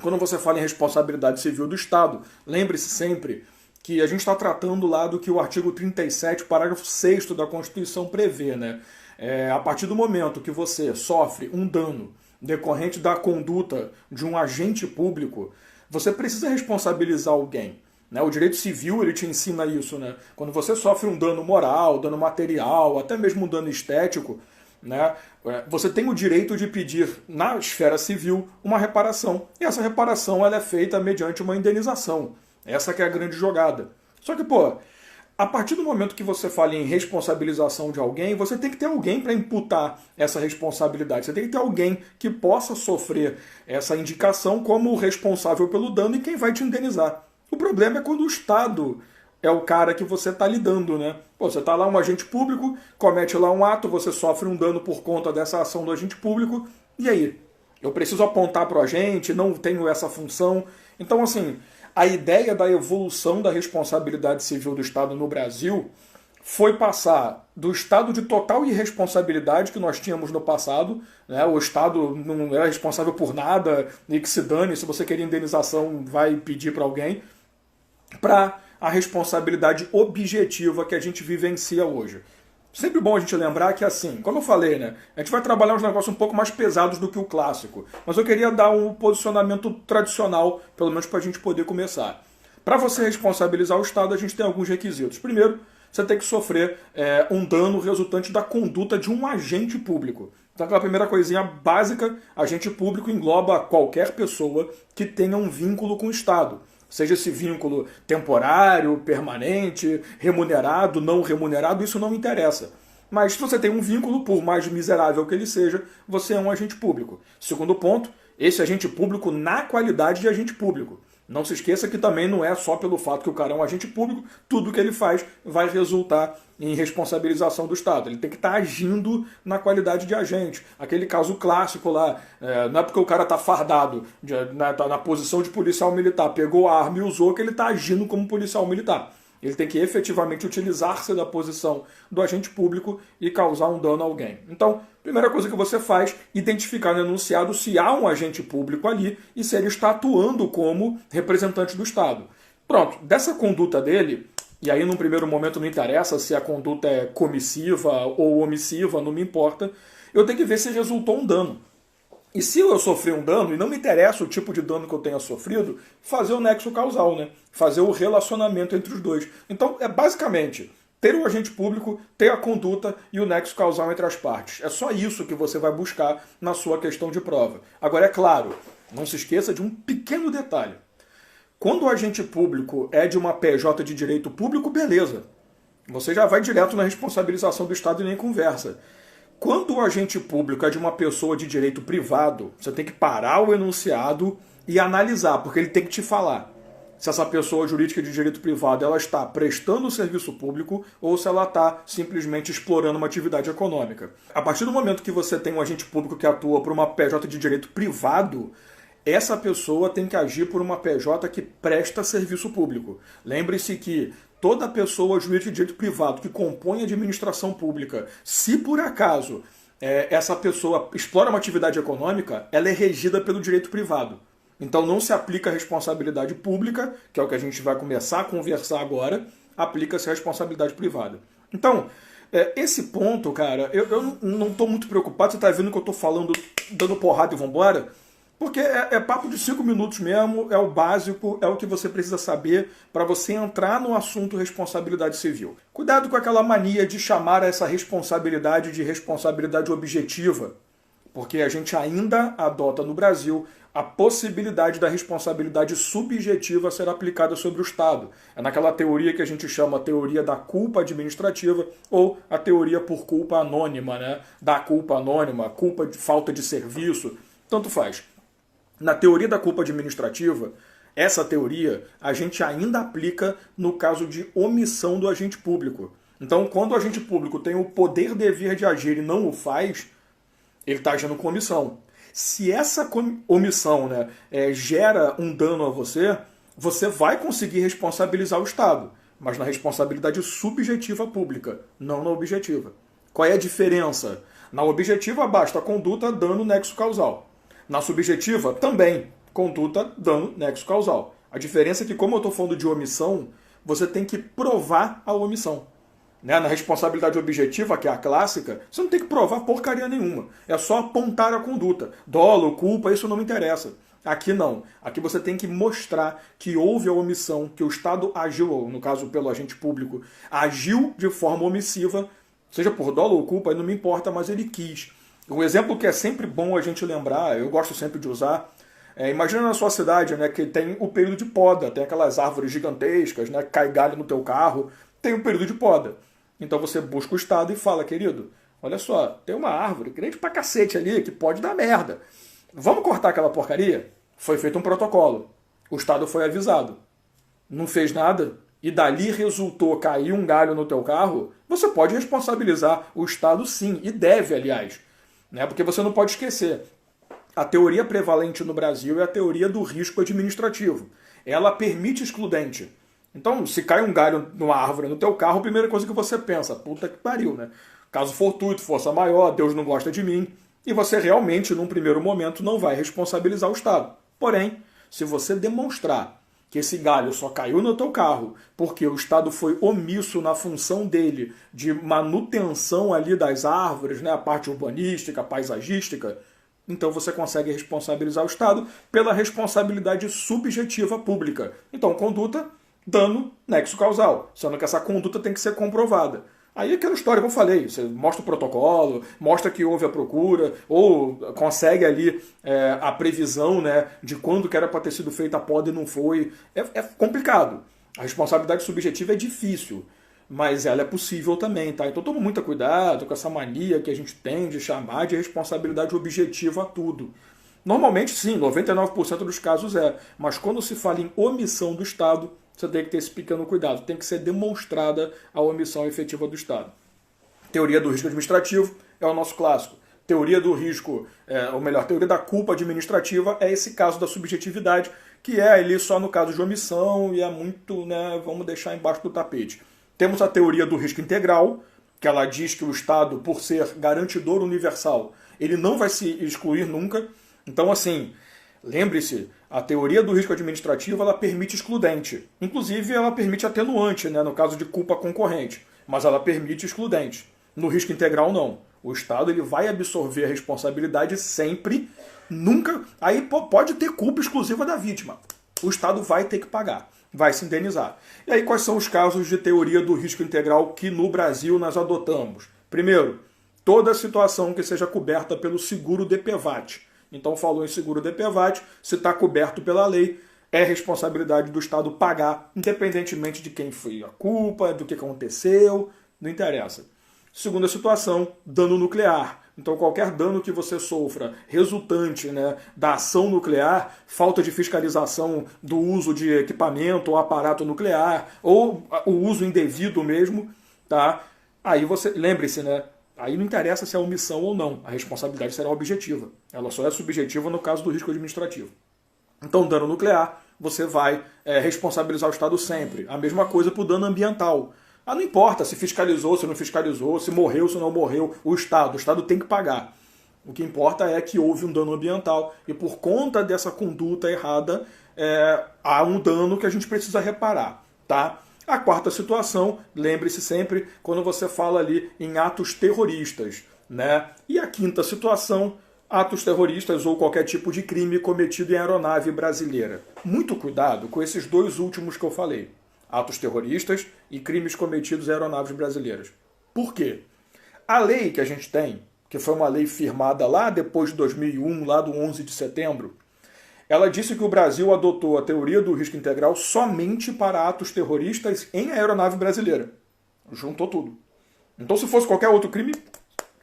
Quando você fala em responsabilidade civil do Estado, lembre-se sempre que a gente está tratando lá do que o artigo 37, parágrafo 6º da Constituição prevê, né? A partir do momento que você sofre um dano decorrente da conduta de um agente público, você precisa responsabilizar alguém. Né? O direito civil ele te ensina isso. Né? Quando você sofre um dano moral, dano material, até mesmo um dano estético, né? Você tem o direito de pedir na esfera civil uma reparação. E essa reparação ela é feita mediante uma indenização. Essa que é a grande jogada. Só que, a partir do momento que você fala em responsabilização de alguém, você tem que ter alguém para imputar essa responsabilidade. Você tem que ter alguém que possa sofrer essa indicação como o responsável pelo dano e quem vai te indenizar. O problema é quando o Estado é o cara que você está lidando, né? Você está lá, um agente público, comete lá um ato, você sofre um dano por conta dessa ação do agente público, e aí? Eu preciso apontar para o agente, não tenho essa função. Então, assim, a ideia da evolução da responsabilidade civil do Estado no Brasil foi passar do estado de total irresponsabilidade que nós tínhamos no passado, né? O Estado não era responsável por nada, e que se dane, se você querer indenização, vai pedir para alguém, para a responsabilidade objetiva que a gente vivencia hoje. Sempre bom a gente lembrar que, assim, como eu falei, né, a gente vai trabalhar uns negócios um pouco mais pesados do que o clássico, mas eu queria dar um posicionamento tradicional, pelo menos para a gente poder começar. Para você responsabilizar o Estado, a gente tem alguns requisitos. Primeiro, você tem que sofrer um dano resultante da conduta de um agente público. Então, aquela primeira coisinha básica, agente público engloba qualquer pessoa que tenha um vínculo com o Estado. Seja esse vínculo temporário, permanente, remunerado, não remunerado, isso não interessa. Mas se você tem um vínculo, por mais miserável que ele seja, você é um agente público. Segundo ponto, esse agente público na qualidade de agente público. Não se esqueça que também não é só pelo fato que o cara é um agente público, tudo que ele faz vai resultar em responsabilização do Estado. Ele tem que estar agindo na qualidade de agente. Aquele caso clássico lá, não é porque o cara está fardado, está na posição de policial militar, pegou a arma e usou, que ele está agindo como policial militar. Ele tem que efetivamente utilizar-se da posição do agente público e causar um dano a alguém. Então, primeira coisa que você faz, identificar no enunciado se há um agente público ali e se ele está atuando como representante do Estado. Pronto, dessa conduta dele, e aí num primeiro momento não interessa se a conduta é comissiva ou omissiva, não me importa, eu tenho que ver se resultou um dano. E se eu sofrer um dano, e não me interessa o tipo de dano que eu tenha sofrido, fazer o nexo causal, né? Fazer o relacionamento entre os dois. Então, é basicamente ter o agente público, ter a conduta e o nexo causal entre as partes. É só isso que você vai buscar na sua questão de prova. Agora, é claro, não se esqueça de um pequeno detalhe. Quando o agente público é de uma PJ de direito público, beleza. Você já vai direto na responsabilização do Estado e nem conversa. Quando o agente público é de uma pessoa de direito privado, você tem que parar o enunciado e analisar, porque ele tem que te falar se essa pessoa jurídica de direito privado ela está prestando serviço público ou se ela está simplesmente explorando uma atividade econômica. A partir do momento que você tem um agente público que atua por uma PJ de direito privado, essa pessoa tem que agir por uma PJ que presta serviço público. Lembre-se que toda pessoa jurídica de direito privado que compõe a administração pública, se por acaso essa pessoa explora uma atividade econômica, ela é regida pelo direito privado. Então não se aplica a responsabilidade pública, que é o que a gente vai começar a conversar agora, aplica-se a responsabilidade privada. Então, esse ponto, cara, eu não estou muito preocupado, você está vendo que eu estou falando, dando porrada e vambora? Porque é papo de 5 minutos mesmo, é o básico, é o que você precisa saber para você entrar no assunto responsabilidade civil. Cuidado com aquela mania de chamar essa responsabilidade de responsabilidade objetiva, porque a gente ainda adota no Brasil a possibilidade da responsabilidade subjetiva ser aplicada sobre o Estado. É naquela teoria que a gente chama a teoria da culpa administrativa ou a teoria por culpa anônima, né? Da culpa anônima, culpa de falta de serviço, tanto faz. Na teoria da culpa administrativa, essa teoria a gente ainda aplica no caso de omissão do agente público. Então, quando o agente público tem o poder dever de agir e não o faz, ele está agindo com omissão. Se essa omissão, né, gera um dano a você, você vai conseguir responsabilizar o Estado, mas na responsabilidade subjetiva pública, não na objetiva. Qual é a diferença? Na objetiva basta a conduta, dano, nexo causal. Na subjetiva, também. conduta, dano, nexo causal. A diferença é que, como eu estou falando de omissão, você tem que provar a omissão. Né? Na responsabilidade objetiva, que é a clássica, você não tem que provar porcaria nenhuma. É só apontar a conduta. Dolo, culpa, isso não me interessa. Aqui não. Aqui você tem que mostrar que houve a omissão, que o Estado agiu, ou no caso pelo agente público, agiu de forma omissiva, seja por dolo ou culpa, aí não me importa, mas ele quis. Um exemplo que é sempre bom a gente lembrar, eu gosto sempre de usar, imagina na sua cidade, né, que tem o período de poda, tem aquelas árvores gigantescas, né, que cai galho no teu carro, tem o período de poda. Então você busca o Estado e fala, querido, olha só, tem uma árvore grande pra cacete ali que pode dar merda. Vamos cortar aquela porcaria? Foi feito um protocolo. O Estado foi avisado. Não fez nada e dali resultou cair um galho no teu carro, você pode responsabilizar o Estado sim, e deve, aliás. Né? Porque você não pode esquecer. A teoria prevalente no Brasil é a teoria do risco administrativo. Ela permite excludente. Então, se cai um galho numa árvore no teu carro, a primeira coisa que você pensa, puta que pariu, né? Caso fortuito, força maior, Deus não gosta de mim. E você realmente, num primeiro momento, não vai responsabilizar o Estado. Porém, se você demonstrar que esse galho só caiu no teu carro porque o Estado foi omisso na função dele de manutenção ali das árvores, né, a parte urbanística, paisagística, então você consegue responsabilizar o Estado pela responsabilidade subjetiva pública. Então, conduta, dano, nexo causal. Sendo que essa conduta tem que ser comprovada. Aí aquela história que eu falei, você mostra o protocolo, mostra que houve a procura, ou consegue ali a previsão, né, de quando que era para ter sido feita a poda e não foi. É complicado. A responsabilidade subjetiva é difícil, mas ela é possível também, tá? Então toma muito cuidado com essa mania que a gente tem de chamar de responsabilidade objetiva a tudo. Normalmente sim, 99% dos casos mas quando se fala em omissão do Estado, você tem que ter esse pequeno cuidado. Tem que ser demonstrada a omissão efetiva do Estado. Teoria do risco administrativo é o nosso clássico. Teoria do risco, ou melhor, teoria da culpa administrativa é esse caso da subjetividade, que é ali só no caso de omissão e é muito, né, vamos deixar embaixo do tapete. Temos a teoria do risco integral, que ela diz que o Estado, por ser garantidor universal, ele não vai se excluir nunca. Então, assim, lembre-se, a teoria do risco administrativo ela permite excludente. Inclusive, ela permite atenuante, né, no caso de culpa concorrente. Mas ela permite excludente. No risco integral, não. O Estado ele vai absorver a responsabilidade sempre, nunca. Aí pode ter culpa exclusiva da vítima. O Estado vai ter que pagar, vai se indenizar. E aí, quais são os casos de teoria do risco integral que no Brasil nós adotamos? Primeiro, toda situação que seja coberta pelo seguro DPVAT. Então falou em seguro DPVAT, se está coberto pela lei, é responsabilidade do Estado pagar, independentemente de quem foi a culpa, do que aconteceu, não interessa. Segunda situação, dano nuclear. Então qualquer dano que você sofra resultante, né, da ação nuclear, falta de fiscalização do uso de equipamento ou aparato nuclear, ou o uso indevido mesmo, tá? Aí você, lembre-se, né? Aí não interessa se é omissão ou não, a responsabilidade será objetiva. Ela só é subjetiva no caso do risco administrativo. Então, dano nuclear, você vai responsabilizar o Estado sempre. A mesma coisa para o dano ambiental. Não importa se fiscalizou, se não fiscalizou, se morreu, se não morreu, o Estado tem que pagar. O que importa é que houve um dano ambiental e por conta dessa conduta errada, há um dano que a gente precisa reparar, tá? A quarta situação, lembre-se sempre, quando você fala ali em atos terroristas, né? E a quinta situação, atos terroristas ou qualquer tipo de crime cometido em aeronave brasileira. Muito cuidado com esses dois últimos que eu falei. Atos terroristas e crimes cometidos em aeronaves brasileiras. Por quê? A lei que a gente tem, que foi uma lei firmada lá depois de 2001, lá do 11 de setembro, ela disse que o Brasil adotou a teoria do risco integral somente para atos terroristas em aeronave brasileira. Juntou tudo. Então, se fosse qualquer outro crime,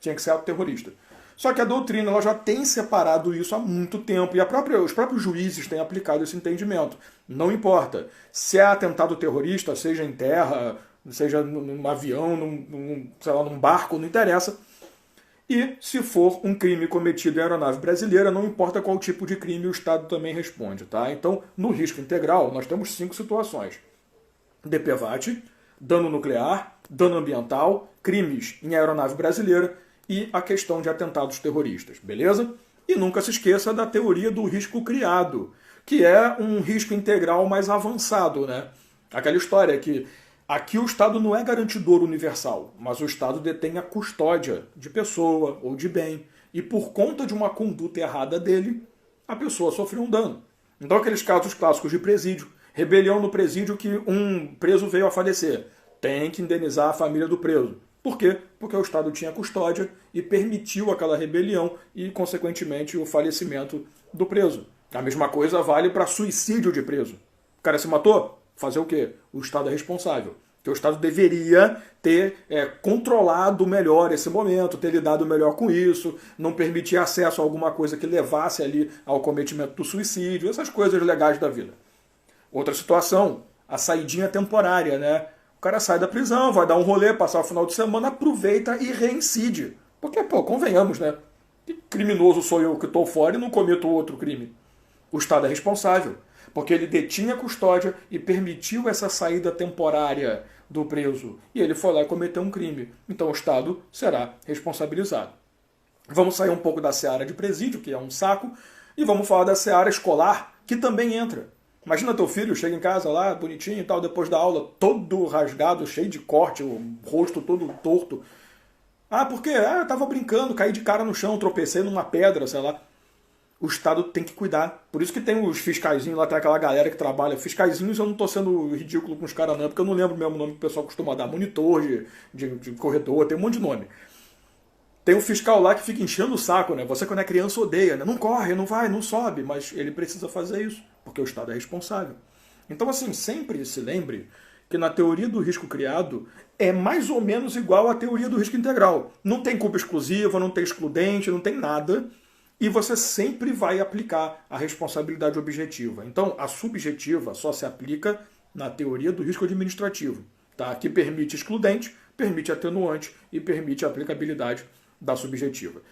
tinha que ser ato terrorista. Só que a doutrina ela já tem separado isso há muito tempo e os próprios juízes têm aplicado esse entendimento. Não importa se é atentado terrorista, seja em terra, seja num avião, num barco, não interessa. E se for um crime cometido em aeronave brasileira, não importa qual tipo de crime, o Estado também responde, tá? Então, no risco integral, nós temos 5 situações. DPVAT, dano nuclear, dano ambiental, crimes em aeronave brasileira e a questão de atentados terroristas, beleza? E nunca se esqueça da teoria do risco criado. que é um risco integral mais avançado, né? Aquela história que aqui o Estado não é garantidor universal, mas o Estado detém a custódia de pessoa ou de bem, e por conta de uma conduta errada dele, a pessoa sofreu um dano. Então aqueles casos clássicos de presídio, rebelião no presídio que um preso veio a falecer, tem que indenizar a família do preso. Por quê? Porque o Estado tinha custódia e permitiu aquela rebelião e, consequentemente, o falecimento do preso. A mesma coisa vale para suicídio de preso. O cara se matou? Fazer o quê? O Estado é responsável. Porque o Estado deveria ter controlado melhor esse momento, ter lidado melhor com isso, não permitir acesso a alguma coisa que levasse ali ao cometimento do suicídio, essas coisas legais da vida. Outra situação, a saidinha temporária, né? O cara sai da prisão, vai dar um rolê, passar o final de semana, aproveita e reincide. Porque, pô, convenhamos, né? Que criminoso sou eu que estou fora e não cometo outro crime. O Estado é responsável, porque ele detinha a custódia e permitiu essa saída temporária do preso. E ele foi lá e cometeu um crime. Então o Estado será responsabilizado. Vamos sair um pouco da seara de presídio, que é um saco, e vamos falar da seara escolar, que também entra. Imagina teu filho, chega em casa lá, bonitinho e tal, depois da aula, todo rasgado, cheio de corte, o rosto todo torto. Ah, por quê? Ah, eu tava brincando, caí de cara no chão, tropecei numa pedra, sei lá. O Estado tem que cuidar. Por isso que tem os fiscaizinhos lá, tem aquela galera que trabalha. Fiscaizinhos, eu não tô sendo ridículo com os caras não, porque eu não lembro mesmo o nome que o pessoal costuma dar. Monitor de corredor, tem um monte de nome. Tem um fiscal lá que fica enchendo o saco, né? Você quando é criança odeia, né? Não corre, não vai, não sobe, mas ele precisa fazer isso, porque o Estado é responsável. Então, assim, sempre se lembre que na teoria do risco criado é mais ou menos igual à teoria do risco integral. Não tem culpa exclusiva, não tem excludente, não tem nada, e você sempre vai aplicar a responsabilidade objetiva. Então, a subjetiva só se aplica na teoria do risco administrativo, tá? Que permite excludente, permite atenuante e permite a aplicabilidade da subjetiva.